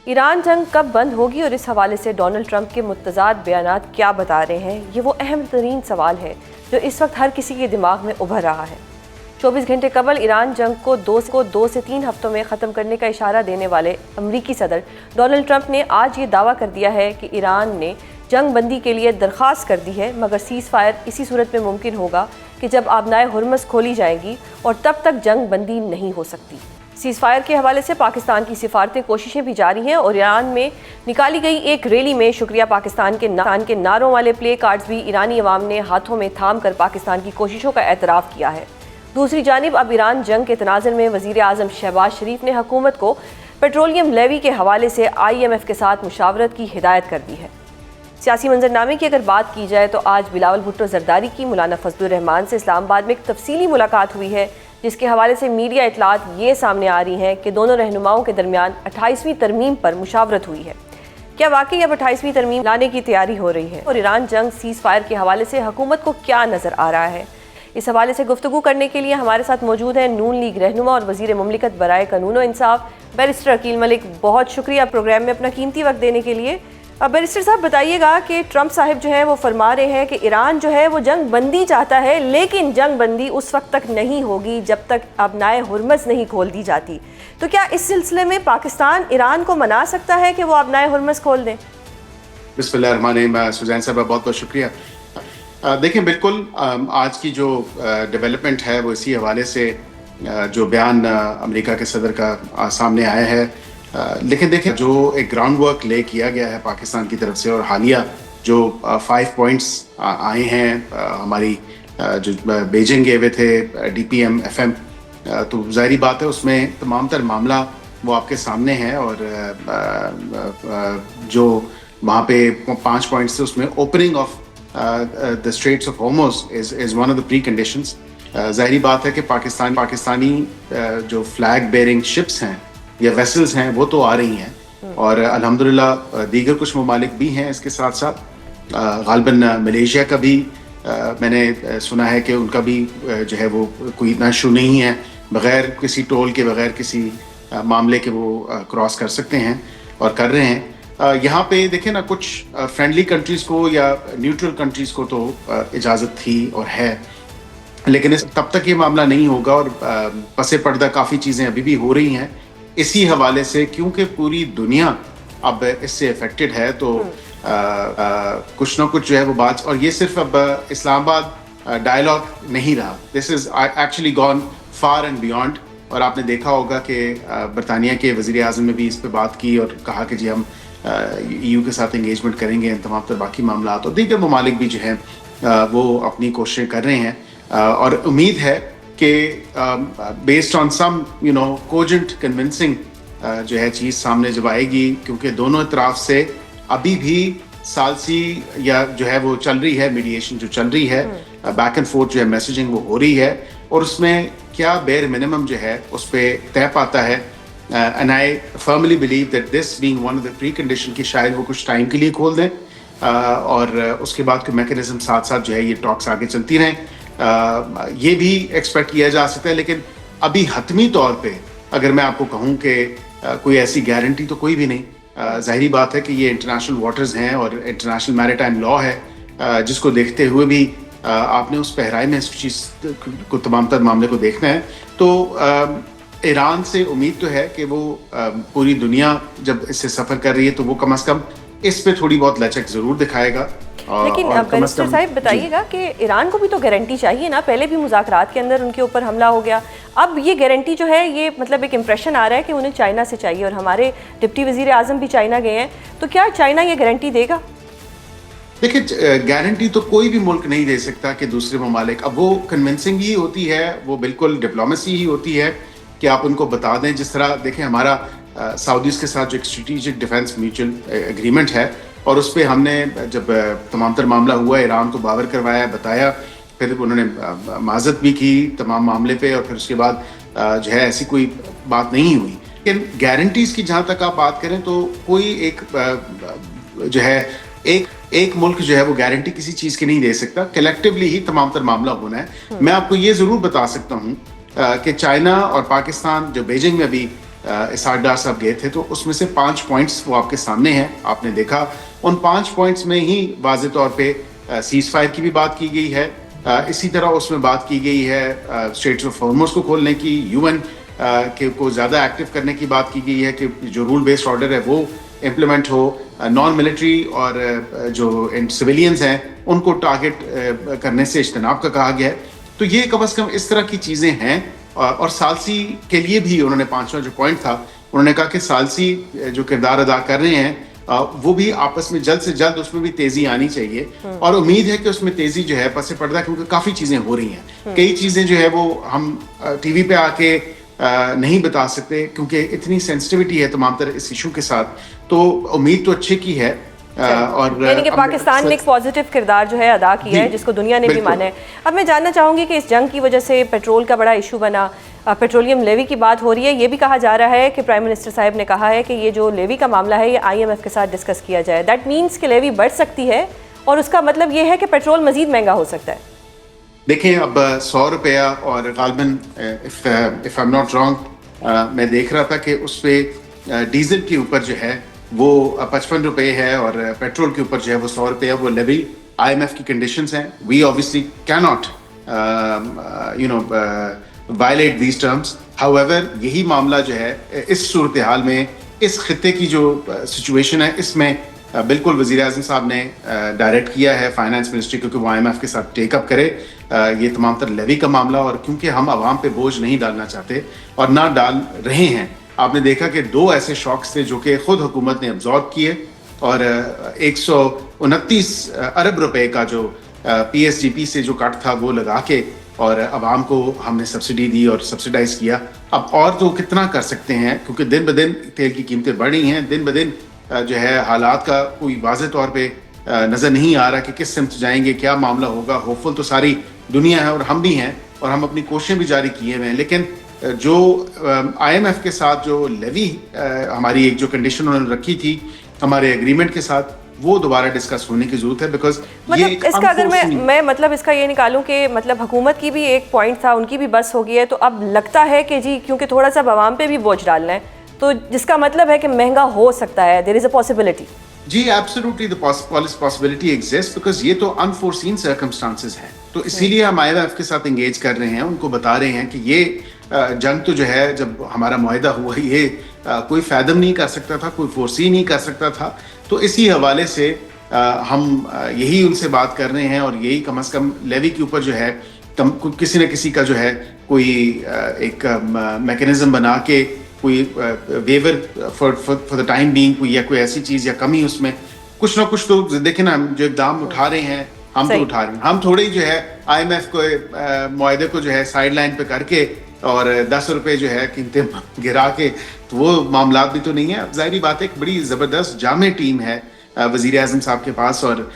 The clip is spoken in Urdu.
ایران جنگ کب بند ہوگی اور اس حوالے سے ڈونلڈ ٹرمپ کے متضاد بیانات کیا بتا رہے ہیں؟ یہ وہ اہم ترین سوال ہے جو اس وقت ہر کسی کے دماغ میں ابھر رہا ہے۔ 24 گھنٹے قبل ایران جنگ کو دو سے تین ہفتوں میں ختم کرنے کا اشارہ دینے والے امریکی صدر ڈونلڈ ٹرمپ نے آج یہ دعویٰ کر دیا ہے کہ ایران نے جنگ بندی کے لیے درخواست کر دی ہے، مگر سیز فائر اسی صورت میں ممکن ہوگا کہ جب آبنائے ہرمز کھولی جائیں گی اور تب تک جنگ بندی نہیں ہو سکتی۔ سیز فائر کے حوالے سے پاکستان کی سفارتی کوششیں بھی جاری ہیں اور ایران میں نکالی گئی ایک ریلی میں شکریہ پاکستان کے نعروں والے پلے کارڈز بھی ایرانی عوام نے ہاتھوں میں تھام کر پاکستان کی کوششوں کا اعتراف کیا ہے۔ دوسری جانب اب ایران جنگ کے تناظر میں وزیر اعظم شہباز شریف نے حکومت کو پیٹرولیم لیوی کے حوالے سے IMF کے ساتھ مشاورت کی ہدایت کر دی ہے۔ سیاسی منظرنامے کی اگر بات کی جائے تو آج بلاول بھٹو زرداری کی مولانا فضل الرحمان سے اسلام آباد میں ایک تفصیلی ملاقات ہوئی ہے، جس کے حوالے سے میڈیا اطلاعات یہ سامنے آ رہی ہیں کہ دونوں رہنماؤں کے درمیان 28ویں ترمیم پر مشاورت ہوئی ہے۔ کیا واقعی اب 28ویں ترمیم لانے کی تیاری ہو رہی ہے اور ایران جنگ سیز فائر کے حوالے سے حکومت کو کیا نظر آ رہا ہے؟ اس حوالے سے گفتگو کرنے کے لیے ہمارے ساتھ موجود ہیں نون لیگ رہنما اور وزیر مملکت برائے قانون و انصاف بیرسٹر عقیل ملک۔ بہت شکریہ پروگرام میں اپنا قیمتی وقت دینے کے لیے۔ اب بیرسٹر صاحب بتائیے گا کہ ٹرمپ صاحب جو ہے وہ فرما رہے ہیں کہ ایران جو ہے وہ جنگ بندی چاہتا ہے، لیکن جنگ بندی اس وقت تک نہیں ہوگی جب تک آبنائے ہرمز نہیں کھول دی جاتی۔ تو کیا اس سلسلے میں پاکستان ایران کو منا سکتا ہے کہ وہ آبنائے ہرمز کھول دیں؟ بسم اللہ الرحمن الرحیم۔ سوزین صاحبہ بہت بہت شکریہ۔ دیکھیں بالکل آج کی جو ڈیولپمنٹ ہے وہ اسی حوالے سے جو بیان امریکہ کے صدر کا سامنے آیا ہے، لیکن دیکھیں جو ایک گراؤنڈ ورک لے کیا گیا ہے پاکستان کی طرف سے اور حالیہ جو 5 پوائنٹس آئے ہیں ہماری جو بیجنگ گئے ہوئے تھے DPM-FM، تو ظاہری بات ہے اس میں تمام تر معاملہ وہ آپ کے سامنے ہے، اور جو وہاں پہ 5 پوائنٹس تھے اس میں opening of the Straits of Hormuz is one of the preconditions۔ ظاہری بات ہے کہ پاکستانی جو فلیگ بیئرنگ شپس ہیں یا ویسلز ہیں وہ تو آ رہی ہیں، اور الحمدللہ دیگر کچھ ممالک بھی ہیں اس کے ساتھ ساتھ، غالباً ملیشیا کا بھی میں نے سنا ہے کہ ان کا بھی جو ہے وہ کوئی اتنا ایشو نہیں ہے، بغیر کسی ٹول کے بغیر کسی معاملے کے وہ کراس کر سکتے ہیں اور کر رہے ہیں۔ یہاں پہ دیکھیں نا، کچھ فرینڈلی کنٹریز کو یا نیوٹرل کنٹریز کو تو اجازت تھی اور ہے، لیکن تب تک یہ معاملہ نہیں ہوگا، اور پس پردہ کافی چیزیں ابھی بھی ہو رہی ہیں اسی حوالے سے، کیونکہ پوری دنیا اب اس سے افیکٹڈ ہے، تو کچھ نہ کچھ جو ہے وہ بات، اور یہ صرف اب اسلام آباد ڈائلاگ نہیں رہا، this is actually gone far and beyond. اور آپ نے دیکھا ہوگا کہ برطانیہ کے وزیر اعظم نے بھی اس پہ بات کی اور کہا کہ جی ہم EU کے ساتھ انگیجمنٹ کریں گے، تمام تر باقی معاملات، اور دیگر ممالک بھی جو ہیں وہ اپنی کوششیں کر رہے ہیں، اور امید ہے کہ based on some cogent convincing جو ہے چیز سامنے جب آئے گی، کیونکہ دونوں اطراف سے ابھی بھی ثالثی یا جو ہے وہ چل رہی ہے، میڈیشن جو چل رہی ہے، بیک اینڈ فورتھ جو ہے میسیجنگ وہ ہو رہی ہے، اور اس میں کیا بیر منیمم جو ہے اس پہ طے پاتا ہے۔ And I firmly believe that this being one of the precondition کہ شاید وہ کچھ ٹائم کے لیے کھول دیں، اور اس کے بعد کوئی میکنزم ساتھ ساتھ جو ہے یہ ٹاکس آگے چلتی رہیں، یہ بھی ایکسپیکٹ کیا جا سکتا ہے۔ لیکن ابھی حتمی طور پہ اگر میں آپ کو کہوں کہ کوئی ایسی گارنٹی تو کوئی بھی نہیں۔ ظاہری بات ہے کہ یہ انٹرنیشنل واٹرز ہیں اور انٹرنیشنل میریٹائم لا ہے، جس کو دیکھتے ہوئے بھی آپ نے اس پہرائے میں اس چیز کو تمام تر معاملے کو دیکھنا ہے۔ تو ایران سے امید تو ہے کہ وہ پوری دنیا جب اس سے سفر کر رہی ہے تو وہ کم از کم اس پہ تھوڑی بہت لچک ضرور دکھائے گا۔ لیکن بیرسٹر صاحب بتائیے گا کہ ایران کو بھی تو گارنٹی چاہیے نا، پہلے بھی مذاکرات کے اندر ان کے اوپر حملہ ہو گیا، اب یہ گارنٹی جو ہے یہ مطلب ایک امپریشن آ رہا ہے کہ انہیں چائنا سے چاہیے، اور ہمارے ڈپٹی وزیر اعظم بھی چائنا گئے ہیں، تو کیا چائنا یہ گارنٹی دے گا؟ دیکھیں گارنٹی تو کوئی بھی ملک نہیں دے سکتا کہ دوسرے ممالک، اب وہ کنونسنگ ہی ہوتی ہے، وہ بالکل ڈپلومیسی ہی ہوتی ہے کہ آپ ان کو بتا دیں۔ جس طرح دیکھیں ہمارا سعودیز کے ساتھ جو ایک اسٹریٹجک ڈیفنس میوچل ایگریمنٹ ہے، اور اس پہ ہم نے جب تمام تر معاملہ ہوا ایران کو باور کروایا، بتایا، پھر انہوں نے معذرت بھی کی تمام معاملے پہ، اور پھر اس کے بعد جو ہے ایسی کوئی بات نہیں ہوئی۔ لیکن گارنٹیز کی جہاں تک آپ بات کریں تو کوئی ایک جو ہے ایک ملک جو ہے وہ گارنٹی کسی چیز کی نہیں دے سکتا، کلیکٹیولی ہی تمام تر معاملہ ہونا ہے۔ میں آپ کو یہ ضرور بتا سکتا ہوں کہ چائنا اور پاکستان جو بیجنگ میں بھی اسحاق ڈار صاحب گئے تھے, تو اس میں سے 5 پوائنٹس وہ آپ کے سامنے ہیں, آپ نے دیکھا ان 5 پوائنٹس میں ہی واضح طور پہ سیز فائر کی بھی بات کی گئی ہے, اسی طرح اس میں بات کی گئی ہے اسٹریٹس آف ہارموز کو کھولنے کی, یو این کو زیادہ ایکٹیو کرنے کی بات کی گئی ہے کہ جو رول بیسڈ آرڈر ہے وہ امپلیمنٹ ہو, نان ملٹری اور جو سویلینز ہیں ان کو ٹارگٹ کرنے سے اجتناب کا کہا گیا ہے. تو یہ کم از کم اس طرح کی چیزیں ہیں. اور ثالثی کے لیے بھی انہوں نے 5واں جو پوائنٹ تھا, انہوں نے کہا کہ ثالثی جو کردار ادا کر رہے ہیں وہ بھی آپس میں جلد سے جلد اس میں بھی تیزی آنی چاہیے, اور امید ہے کہ اس میں تیزی جو ہے پس پردہ, کیونکہ کافی چیزیں ہو رہی ہیں, کئی چیزیں جو ہے وہ ہم ٹی وی پہ آ کے نہیں بتا سکتے کیونکہ اتنی سینسٹیوٹی ہے تمام تر اس ایشو کے ساتھ. تو امید تو اچھے کی ہے, اور یعنی کہ پاکستان نے ایک پازیٹیو کردار جو ہے ادا کیا ہے جس کو دنیا نے بھی مانا ہے. اب میں جاننا چاہوں گی کہ اس جنگ کی وجہ سے پیٹرول کا بڑا ایشو بنا, پیٹرولیم لیوی کی بات ہو رہی ہے, یہ بھی کہا جا رہا ہے کہ پرائم منسٹر صاحب نے کہا ہے کہ یہ جو لیوی کا معاملہ ہے یہ آئی ایم ایف کے ساتھ ڈسکس کیا جائے. دیٹ مینس کہ لیوی بڑھ سکتی ہے اور اس کا مطلب یہ ہے کہ پیٹرول مزید مہنگا ہو سکتا ہے. دیکھیں اب 100 روپیہ اور غالباً if I'm not wrong میں دیکھ رہا تھا کہ اس پہ ڈیزل کے اوپر جو ہے وہ 55 روپے ہے اور پیٹرول کے اوپر جو ہے وہ 100 روپے ہے. وہ لیوی آئی ایم ایف کی کنڈیشنز ہیں. وی obviously cannot violate these terms. However یہی معاملہ جو ہے اس صورتحال میں, اس خطے کی جو سچویشن ہے, اس میں بالکل وزیر اعظم صاحب نے ڈائریکٹ کیا ہے فائنانس منسٹری کو کہ وہ آئی ایم ایف کے ساتھ ٹیک اپ کرے یہ تمام تر لیوی کا معاملہ. اور کیونککہ ہم عوام پہ بوجھ نہیں ڈالنا چاہتے اور نہ ڈال رہے ہیں, آپ نے دیکھا کہ 2 ایسے شاکس تھے جو کہ خود حکومت نے ابزارب کیے, اور 129 ارب روپے کا جو پی ایس جی پی سے جو کٹ تھا وہ لگا کے اور عوام کو ہم نے سبسڈی دی اور سبسڈائز کیا. اب اور تو کتنا کر سکتے ہیں کیونکہ دن بدن تیل کی قیمتیں بڑھ رہی ہیں, دن بدن جو ہے حالات کا کوئی واضح طور پہ نظر نہیں آ رہا کہ کس سمت جائیں گے, کیا معاملہ ہوگا. ہوپفل تو ساری دنیا ہے اور ہم بھی ہیں اور ہم اپنی کوششیں بھی جاری کیے ہوئے ہیں, لیکن جو آئی ایم ایف کے ساتھ جو لیوی ہماری ایک جو کنڈیشن انہوں نے رکھی تھی ہمارے ایگریمنٹ کے ساتھ, وہ دوبارہ ڈسکس ہونے کی ضرورت ہے. بیکاز مطلب اس کا اگر میں مطلب اس کا یہ نکالوں کہ مطلب حکومت کی بھی ایک پوائنٹ تھا, ان کی بھی بس ہو گئی ہے, تو اب لگتا ہے کہ جی کیونکہ تھوڑا سا عوام پہ بھی بوجھ ڈالنا ہے, تو جس کا مطلب ہے کہ مہنگا ہو سکتا ہے. There is a possibility. جی absolutely the possibility exists because یہ تو unforeseen circumstances ہیں. تو اسی لیے ہم آئی ایم ایف کے ساتھ انگیج کر رہے ہیں, ان کو بتا رہے ہیں کہ یہ جنگ تو جو ہے جب ہمارا معاہدہ ہوا یہ کوئی فیدم نہیں کر سکتا تھا, کوئی فورسی نہیں کر سکتا تھا. تو اسی حوالے سے ہم یہی ان سے بات کر رہے ہیں, اور یہی کم از کم لیوی کے اوپر جو ہے کسی نہ کسی کا جو ہے کوئی ایک میکینزم بنا کے کوئی ویور فار دا ٹائم بینگ کوئی یا کوئی ایسی چیز یا کمی اس میں کچھ نہ کچھ. تو دیکھیں نا, ہم جو اقدام اٹھا رہے ہیں ہم تو اٹھا رہے ہیں, ہم تھوڑے ہی جو ہے آئی ایم ایف کو معاہدے کو جو ہے سائڈ لائن پہ کر کے اور 10 روپے جو ہے قیمتیں گرا کے, تو وہ معاملات بھی تو نہیں ہے. ظاہری بات ہے ایک بڑی زبردست جامع ٹیم ہے وزیر اعظم صاحب کے پاس, اور